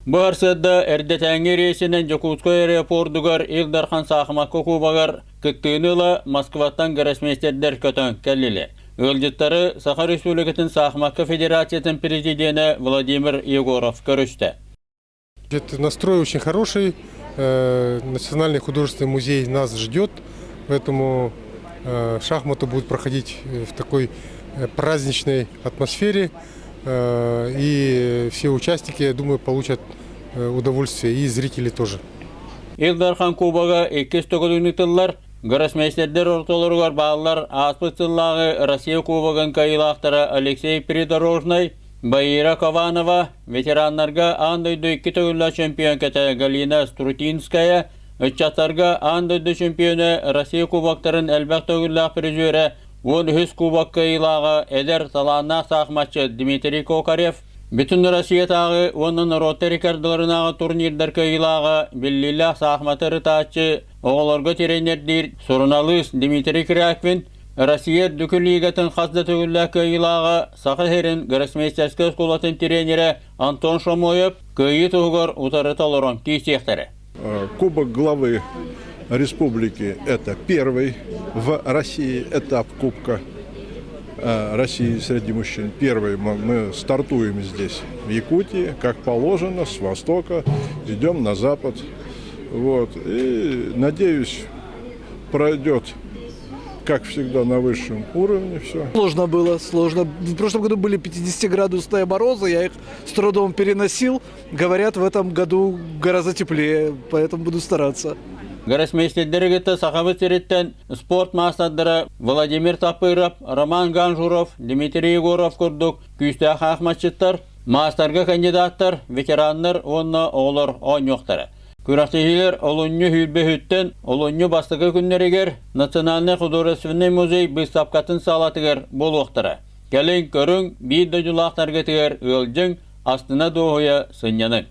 Барсыда эрдетәңе рейсинен Жокутской аэропортугар Илдархан Сахмакко кубагар кыттыыныла Москваттан гроссмейстердер көтөн келлиле. Өлжіттары Саха Республикатын Сахмакко Федерациятын президенті Владимир Егоров көрішті. Настрой очень хороший. Национальный художественный музей нас ждет, поэтому шахматы будут проходить в такой праздничной атмосфере. И все участники, я думаю, получат удовольствие, и зрители тоже. Илдархан кубага 209 тыллар, гроссмейстердер ортолоргар баллар аспыцыллағы Россия кубагын кайылақтары Алексей Придорожный, Баира Кованова, ветераннарга андойды 2 төгілі чемпион кәті Галина Струтинская, үтчаттарға андойды чемпионы Россия кубактарын әлбәқ төгілі призері, он хүз кубакка илағы әдер таланна сақматчы Дмитрий Кокарев, бүтін Россиятағы оның роты рекордыларынағы турнирдеркі илағы біллилі сақматыры таатчы оғыларға теренердер Сұрыналыс Дмитрий Кряквин, Россия дүкіл лигатын қазда төгілі илағы сақы херін гроссмейстерскі скулатын тренері Антон Шамоев көйі тұғығыр ұтары талырын кейсектері. Кубок главы республики – это первый в России этап Кубка России среди мужчин. Первый мы стартуем здесь, в Якутии, как положено, с востока, идем на запад. Вот. И, надеюсь, пройдет, как всегда, на высшем уровне все. Сложно было, сложно. В прошлом году были 50-градусные морозы, я их с трудом переносил. Говорят, в этом году гораздо теплее, поэтому буду стараться. Гроссмейстердергетті сақабы тереттен спорт мастаддары Владимир Тапыров, Роман Ганжуров, Дмитрий Егоров күрдік. Күсті ақматчыттар, мастарға кандидаттар, ветераннар, онна олар ойнyoqtары. Күрақтығылар олынны хүлбе хүттен, олынны бастығы күннерігер, Национальный художественный музей бұстапқатын салатығыр болуқтары. Келін көрің, бір дөжілақтарға тігер өлжің астына доғыя сынянын.